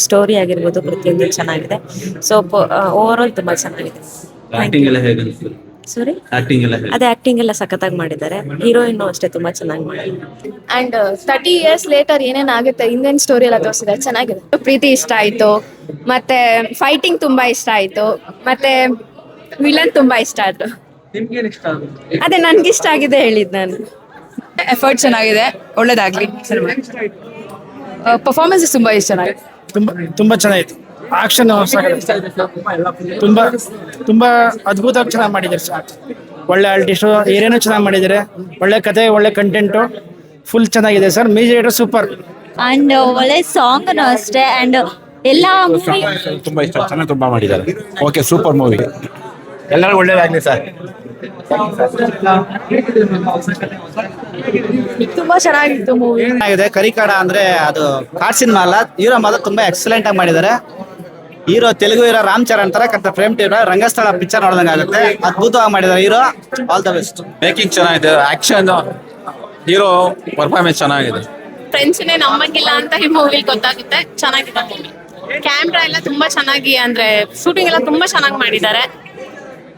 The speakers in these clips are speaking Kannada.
ಸ್ಟೋರಿ ಆಗಿರ್ಬೋದು ಪ್ರತಿಯೊಂದು ಚೆನ್ನಾಗಿದೆ. ಸೊ ಓವರ್ ಆಲ್ ತುಂಬಾ ಚೆನ್ನಾಗಿದೆ. ಆಕ್ಟಿಂಗ್ ಎಲ್ಲ ಹೇಗೆ ಅನಿಸ್ತು? ಸಾರಿ, ಆಕ್ಟಿಂಗ್ ಎಲ್ಲ ಹೇಗೆ? ಅದೇ ಆಕ್ಟಿಂಗ್ ಎಲ್ಲ ಸಖತ್ತಾಗಿ ಮಾಡಿದ್ದಾರೆ. ಹೀರೋಯಿನ್ ಅಷ್ಟೇ ತುಂಬಾ ಚೆನ್ನಾಗಿ ಮಾಡಿದ್ದಾರೆ. ಅಂಡ್ 30 years ಲೇಟರ್ ಏನೇನ್ ಆಗುತ್ತೆ ಇಂಡಿಯನ್ ಸ್ಟೋರಿ ಎಲ್ಲ ತೋರಿಸಿದ್ದಾರೆ, ಚೆನ್ನಾಗಿದೆ. ಪ್ರೀತಿ ಇಷ್ಟ ಆಯ್ತು, ಮತ್ತೆ ಫೈಟಿಂಗ್ ತುಂಬಾ ಇಷ್ಟ ಆಯ್ತು, ಮತ್ತೆ ವಿಲನ್ ತುಂಬಾ ಇಷ್ಟ ಆಯ್ತು. ನಿಮ್ಗೇನ್ ಇಷ್ಟ ಆಗುತ್ತೆ? ಅದೇ ನನ್ಗಿಷ್ಟ ಆಗಿದೆ ಹೇಳಿದ್ ನಾನು. ಎಫರ್ಟ್ ಚೆನ್ನಾಗಿದೆ, ಒಳ್ಳೇದಾಗ್ಲಿ. ಪರ್ಫಾರ್ಮೆನ್ಸ್ ತುಂಬಾ ಇಷ್ಟ ಚೆನ್ನಾಗಿದೆ. ತುಂಬಾ ಚೆನ್ನಾಗಿತ್ತು. ಆಕ್ಷನ್ ತುಂಬಾ ತುಂಬಾ ಅದ್ಭುತವಾಗಿ ಚೆನ್ನಾಗಿ ಮಾಡಿದ್ದಾರೆ ಸರ್. ಒಳ್ಳೆ ಆರ್ಟಿಸ್ಟು, ಏನೇನೋ ಚೆನ್ನಾಗಿ ಮಾಡಿದ್ದಾರೆ. ಒಳ್ಳೆ ಕತೆ, ಒಳ್ಳೆ ಕಂಟೆಂಟು, ಫುಲ್ ಚೆನ್ನಾಗಿದೆ ಸರ್. Music super. ಅಂಡ್ ಒಳ್ಳೆ ಸಾಂಗ್ ಅಷ್ಟೇ. ಅಂಡ್ ಎಲ್ಲ ತುಂಬಾ ಇಷ್ಟ, ಚೆನ್ನಾಗಿ ತುಂಬಾ ಮಾಡಿದ್ದಾರೆ. Okay, super movie. ಎಲ್ಲರಿಗೂ ಒಳ್ಳೇದಾಗ್ಲಿ ಸರ್. ತುಂಬಾ ಚೆನ್ನಾಗಿತ್ತು ಮೂವಿ. ಚೆನ್ನಾಗಿದೆ. ಕರಿಕಾಡ ಅಂದ್ರೆ ಅದು ಕಾಡ್ ಸಿನಿಮಾ ಅಲ್ಲ, ಹೀರೋ ಮಾತ್ರ ತುಂಬಾ ಎಕ್ಸಲೆಂಟ್ ಆಗಿ ಮಾಡಿದ್ದಾರೆ. ಹೀರೋ ತೆಲುಗು ಹೀರೋ ರಾಮ್ ಚರಣ್ ತರ ಕರೆಕ್ಟ್ ಫ್ರೇಮ್ ಟೈಮ್ ರಂಗಸ್ಥಳ ಪಿಕ್ಚರ್ ನೋಡಿದಂಗೆ ಆಗುತ್ತೆ. ಅದ್ಭುತವಾಗಿ ಮಾಡಿದ್ದಾರೆ hero. All the best. Making ಚೆನ್ನಾಗಿದೆ, ಆಕ್ಷನ್, ಹೀರೋ ಪರ್ಫಾರ್ಮೆನ್ಸ್ ಚೆನ್ನಾಗಿದೆ. ಫ್ರೆಂಡ್ಸ್ನೇ ನಮ್ಮಂಗಿಲ್ಲ ಅಂತ ಈ ಮೂವಿ ಗೊತ್ತಾಗುತ್ತೆ. ಚೆನ್ನಾಗಿದೆ ಮೂವಿ. ಕ್ಯಾಮ್ರಾ ಎಲ್ಲ ತುಂಬಾ ಚೆನ್ನಾಗಿ, ಅಂದ್ರೆ ಶೂಟಿಂಗ್ ಎಲ್ಲ ತುಂಬಾ ಚೆನ್ನಾಗಿ ಮಾಡಿದ್ದಾರೆ.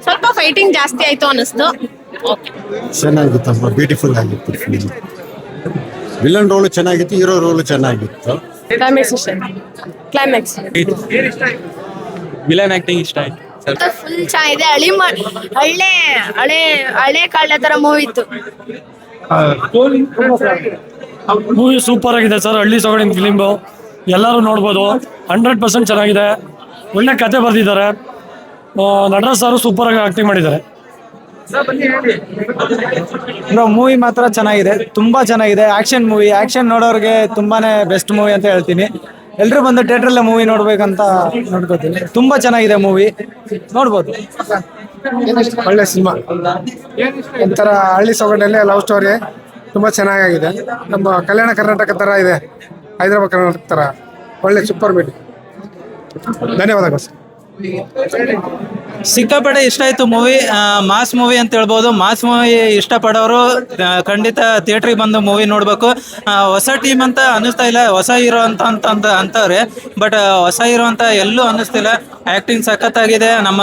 ಸ್ವಲ್ಪ ಫೈಟಿಂಗ್ ಜಾಸ್ತಿ ಆಯ್ತು ಅನಿಸ್ತು. ಓಕೆ, ಚೆನ್ನಾಗಿತ್ತು, ಬ್ಯೂಟಿಫುಲ್ ಆಗಿತ್ತು ಫಿಲ್ಮ್. ವಿಲನ್ ರೋಲ್ ಚೆನ್ನಾಗಿತ್ತು, ಹೀರೋ ರೋಲ್ ಚೆನ್ನಾಗಿತ್ತು. ಕ್ಲೈಮ್ಯಾಕ್ಸ್ ವಿಲನ್ ಆಕ್ಟಿಂಗ್ ಇಷ್ಟ ಆಯ್ತು. ಫುಲ್ ಚೆನ್ನಾಗಿದೆ. ಹಳೆ ಕಾಲ ತರ ಮೂವಿ ಇತ್ತು. ಮೂವಿ ಸೂಪರ್ ಆಗಿದೆ ಸರ್. ಹಳ್ಳಿ ಸೊಗಡಿನ ಫಿಲಿಮು, ಎಲ್ಲರೂ ನೋಡ್ಬೋದು. 100% ಚೆನ್ನಾಗಿದೆ. ಒಳ್ಳೆ ಕತೆ ಬರೆದಿದ್ದಾರೆ. ನಟರಾಜ್ ಸರ್ ಸೂಪರ್ ಆಗಿ ಆಕ್ಟಿಂಗ್ ಮಾಡಿದ್ದಾರೆ. ಮೂವಿ ಮಾತ್ರ ಚೆನ್ನಾಗಿದೆ, ತುಂಬಾ ಚೆನ್ನಾಗಿದೆ. ಆಕ್ಷನ್ ಮೂವಿ, ಆಕ್ಷನ್ ನೋಡೋರಿಗೆ ತುಂಬಾನೇ ಬೆಸ್ಟ್ ಮೂವಿ ಅಂತ ಹೇಳ್ತೀನಿ. ಎಲ್ರು ಬಂದು ಥಿಯೇಟ್ರಲ್ಲೇ ಮೂವಿ ನೋಡ್ಬೇಕಂತ ನೋಡ್ಕೋತೀನಿ. ತುಂಬಾ ಚೆನ್ನಾಗಿದೆ ಮೂವಿ, ನೋಡ್ಬೋದು. ಒಳ್ಳೆ ಸಿನಿಮಾ, ಒಂಥರ ಹಳ್ಳಿ ಸೊಗಡಲ್ಲಿ ಲವ್ ಸ್ಟೋರಿ ತುಂಬಾ ಚೆನ್ನಾಗಿದೆ. ನಮ್ಮ ಕಲ್ಯಾಣ ಕರ್ನಾಟಕ ತರ ಇದೆ, ಹೈದರಾಬಾದ್ ಕರ್ನಾಟಕ ತರ. ಒಳ್ಳೆ ಸೂಪರ್ ಬಿಡಿ. ಧನ್ಯವಾದಗಳು ಸರ್. ಸಿಕ್ಕಾಪಟ್ಟೆ ಇಷ್ಟ ಆಯ್ತು ಮೂವಿ. ಮಾಸ್ ಮೂವಿ ಅಂತ ಹೇಳ್ಬೋದು. ಮಾಸ್ ಮೂವಿ ಇಷ್ಟಪಡೋರು ಖಂಡಿತ ಥಿಯೇಟ್ರಿಗೆ ಬಂದು ಮೂವಿ ನೋಡ್ಬೇಕು. ಹೊಸ ಟೀಮ್ ಅಂತ ಅನ್ನಿಸ್ತಾ ಇಲ್ಲ, ಹೊಸ ಹೀರೋ ಅಂತ ಅಂತವ್ರೆ. ಬಟ್ ಹೊಸ ಹೀರೋ ಅಂತ ಎಲ್ಲೂ ಅನ್ನಿಸ್ತಿಲ್ಲ. ಆಕ್ಟಿಂಗ್ ಸಖತ್ತಾಗಿದೆ. ನಮ್ಮ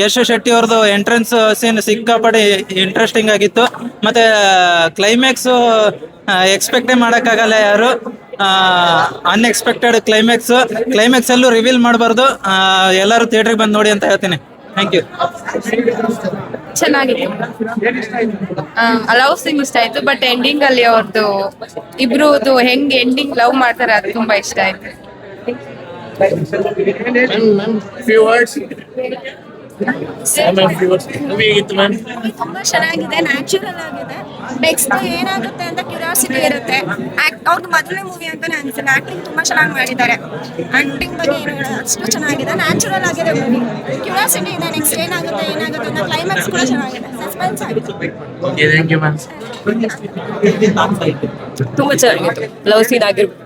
ಯಶ್ ಶೆಟ್ಟಿ ಅವ್ರದ್ದು ಎಂಟ್ರೆನ್ಸ್ ಸೀನ್ ಸಿಕ್ಕಾಪಟ್ಟೆ ಇಂಟ್ರೆಸ್ಟಿಂಗ್ ಆಗಿತ್ತು. ಮತ್ತೆ ಕ್ಲೈಮ್ಯಾಕ್ಸ್ ಎಕ್ಸ್ಪೆಕ್ಟೇ ಮಾಡೋಕ್ಕಾಗಲ್ಲ ಯಾರು. ಅನ್ಎಕ್ಸ್ಪೆಕ್ಟೆಡ್ ಕ್ಲೈಮ್ಯಾಕ್ಸ್ ಎಲ್ಲೂ ರಿವೀಲ್ ಮಾಡಬಾರ್ದು. ಎಲ್ಲರೂ ಥಿಯೇಟ್ರಿಗೆ ಬಂದು ನೋಡಿ ಅಂತ ಹೇಳ್ತೀನಿ. Thank you. ಚೆನ್ನಾಗಿತ್ತು. ಲವ್ ಸೀನ್ ಇಷ್ಟ ಆಯ್ತು, ಬಟ್ ಎಂಡಿಂಗ್ ಅಲ್ಲಿ ಅವ್ರದ್ದು ಇಬ್ರದ್ದು ಹೆಂಗ್ ಎಂಡಿಂಗ್ ಲವ್ ಮಾಡ್ತಾರೆ ಅದು ತುಂಬಾ ಇಷ್ಟ ಆಯ್ತು. ತುಂಬಾ ಚೆನ್ನಾಗಿದೆ, ನ್ಯಾಚುರಲ್ ಆಗಿದೆ. ನೆಕ್ಸ್ಟ್ ಏನಾಗುತ್ತೆ ಅಂತ ಕ್ಯೂರಿಯಾಸಿಟಿ ಇರುತ್ತೆ. ಅವ್ರದ್ದು ಮೊದಲನೇ ಮೂವಿ ಅಂತಾನೆ ಅನ್ಸುತ್ತೆ. ಆಕ್ಟಿಂಗ್ ತುಂಬಾ ಚೆನ್ನಾಗಿ ಮಾಡಿದ್ದಾರೆ. ಆಕ್ಟಿಂಗ್ ಬಗ್ಗೆ ಏನು ಹೇಳೋದು, ಅಷ್ಟು ಚೆನ್ನಾಗಿದೆ. ನ್ಯಾಚುರಲ್ ಆಗಿದೆ ಮೂವಿ. ಕ್ಯೂರಿಯಾಸಿಟಿ ಇದೆ, ನೆಕ್ಸ್ಟ್ ಏನಾಗುತ್ತೆ ಅಂತ. ಕ್ಲೈಮ್ಯಾಕ್ಸ್ ಕೂಡ ಚೆನ್ನಾಗಿದೆ, ಸಸ್ಪೆನ್ಸ್ ಆಗಿದೆ. ತುಂಬಾ ಚೆನ್ನಾಗಿತ್ತು. ಲವ್ ಸೀನ್ ಆಗಿರ್ಬೋದು,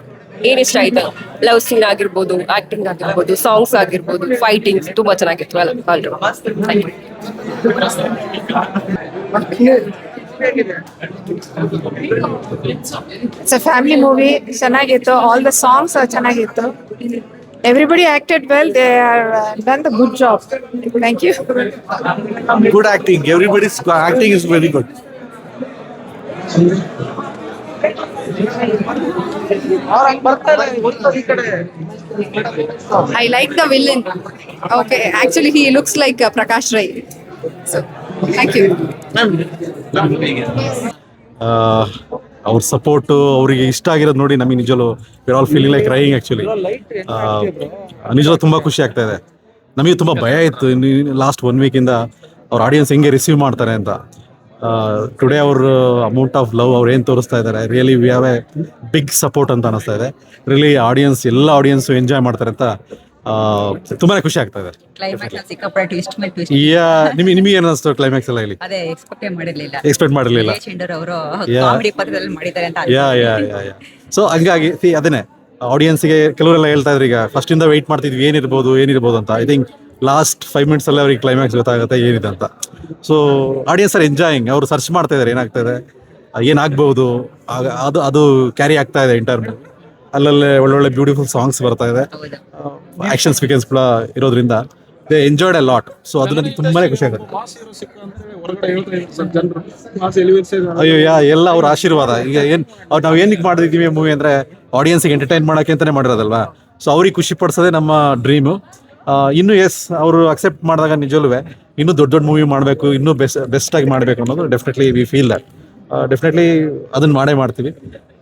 ಏನ್ ಇಷ್ಟ ಆಯ್ತು, ಲವ್ ಸೀನ್ ಆಗಿರ್ಬೋದು, ಆಕ್ಟಿಂಗ್ ಆಗಿರ್ಬೋದು, ಸಾಂಗ್ಸ್ ಆಗಿರ್ಬೋದು, ಫೈಟಿಂಗ್ ತುಂಬಾ ಚೆನ್ನಾಗಿತ್ತು. Thank you. It's a family movie. ಚೆನ್ನಾಗಿತ್ತು. ಆಲ್ ದ ಸಾಂಗ್ಸ್ ಚೆನ್ನಾಗಿತ್ತು. Everybody acted well. They are done the good job. Thank you. Good acting, everybody's acting is very good. I like the villain. Okay, actually he looks like Prakash Rai. So, thank you. ಅವ್ರ ಸಪೋರ್ಟು, ಅವರಿಗೆ ಇಷ್ಟ ಆಗಿರೋದು ನೋಡಿ ನಮಗೆ ನಿಜವೂ we all feeling like crying actually. ನಿಜವೂ ತುಂಬ ಖುಷಿ ಆಗ್ತಾ ಇದೆ. ನಮಗೆ ತುಂಬ ಭಯ ಇತ್ತು ಲಾಸ್ಟ್ 1 ವೀಕಿಂದ ಅವ್ರ ಆಡಿಯನ್ಸ್ ಹೆಂಗೆ ರಿಸೀವ್ ಮಾಡ್ತಾರೆ ಅಂತ. ಟುಡೇ ಅವ್ರ ಅಮೌಂಟ್ ಆಫ್ ಲವ್ ಅವ್ರು ಏನು ತೋರಿಸ್ತಾ ಇದ್ದಾರೆ, really we have a big support ಅಂತ ಅನಿಸ್ತಾ ಇದೆ. ರಿಯಲಿ ಎಲ್ಲ ಆಡಿಯನ್ಸು ಎಂಜಾಯ್ ಮಾಡ್ತಾರೆ ಅಂತ ತುಂಬಾ ಖುಷಿ ಆಗ್ತಾ ಇದೆ. ನಿಮಗೆ ಏನು ಅನಿಸ್ತು ಕ್ಲೈಮ್ಯಾಕ್ಸ್ ಎಲ್ಲ ಇಲ್ಲಿ? ಎಕ್ಸ್ಪೆಕ್ಟ್ ಮಾಡಿರಲಿಲ್ಲ. ಸೊ ಹಂಗಾಗಿ ಅದನ್ನೇ ಆಡಿಯನ್ಸ್ಗೆ ಕೆಲವರೆಲ್ಲ ಹೇಳ್ತಾ ಇದ್ರು, ಈಗ ಫಸ್ಟಿಂದ ವೆಯ್ಟ್ ಮಾಡ್ತಿದ್ವಿ ಏನಿರ್ಬೋದು ಅಂತ. ಐ ಥಿಂಕ್ ಲಾಸ್ಟ್ 5 minutes ಅಲ್ಲೇ ಅವ್ರಿಗೆ ಕ್ಲೈಮ್ಯಾಕ್ಸ್ ಗೊತ್ತಾಗುತ್ತೆ ಏನಿದೆ ಅಂತ. So audience are enjoying. ಅವರು ಸರ್ಚ್ ಮಾಡ್ತಾ ಇದ್ದಾರೆ ಏನಾಗ್ತಾ ಇದೆ, ಏನಾಗ್ಬಹುದು, ಅದು ಕ್ಯಾರಿ ಆಗ್ತಾ ಇದೆ ಇಂಟರ್. ಅಲ್ಲಲ್ಲೇ ಒಳ್ಳೊಳ್ಳೆ ಬ್ಯೂಟಿಫುಲ್ ಸಾಂಗ್ಸ್ ಬರ್ತಾ ಇದೆ, ಆಕ್ಷನ್ ಸೀಕ್ವೆನ್ಸ್ ಕೂಡ ಇರೋದ್ರಿಂದ they enjoyed a lot. So ಅದು ನನಗೆ ತುಂಬಾನೇ ಖುಷಿ ಆಗುತ್ತೆ. ಅಯ್ಯೋ ಎಲ್ಲ ಅವ್ರ ಆಶೀರ್ವಾದ. ಈಗ ನಾವು ಏನಕ್ಕೆ ಮಾಡಿದೀವಿ ಮೂವಿ ಅಂದ್ರೆ ಆಡಿಯನ್ಸ್ಗೆ ಎಂಟರ್ಟೈನ್ ಮಾಡೋಕೆ ಅಂತಾನೆ ಮಾಡಿರೋದಲ್ವಾ. ಸೊ ಅವ್ರಿಗೆ ಖುಷಿ ಪಡಿಸೋದೇ ನಮ್ಮ ಡ್ರೀಮು. ಇನ್ನು ಅವರು ಅಕ್ಸೆಪ್ಟ್ ಮಾಡಿದಾಗ ನಿಜವೂ ಇನ್ನೂ ದೊಡ್ಡ ದೊಡ್ಡ ಮೂವಿ ಮಾಡಬೇಕು, ಇನ್ನೂ ಬೆಸ್ಟ್ ಆಗಿ ಮಾಡಬೇಕು ಅನ್ನೋದು definitely we feel that. Definitely ಅದನ್ನ ಮಾಡ್ತೀವಿ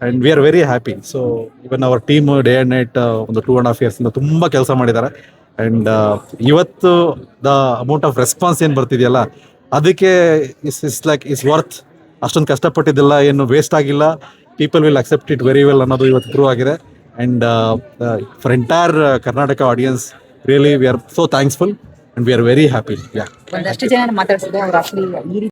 and we are very happy. So even our team day and night ಒಂದು 2.5 years ಇಂದ ತುಂಬ ಕೆಲಸ ಮಾಡಿದ್ದಾರೆ. ಆ್ಯಂಡ್ ಇವತ್ತು ದ ಅಮೌಂಟ್ ಆಫ್ ರೆಸ್ಪಾನ್ಸ್ ಏನು ಬರ್ತಿದೆಯಲ್ಲ ಅದಕ್ಕೆ ಇಸ್ ವರ್ತ್. ಅಷ್ಟೊಂದು ಕಷ್ಟಪಟ್ಟಿದ್ದೆಲ್ಲ ಏನು ವೇಸ್ಟ್ ಆಗಿಲ್ಲ. People will accept it very well ಅನ್ನೋದು ಇವತ್ತು ಪ್ರೂವ್ ಆಗಿದೆ. And for entire Karnataka audience really we are so thankful and we are very happy. ಒಂದಷ್ಟು ಜನ ಮಾತಾಡ್ಸಿದ್ರೆ ಅವ್ರು ಆಕ್ಚುಲಿ ಈ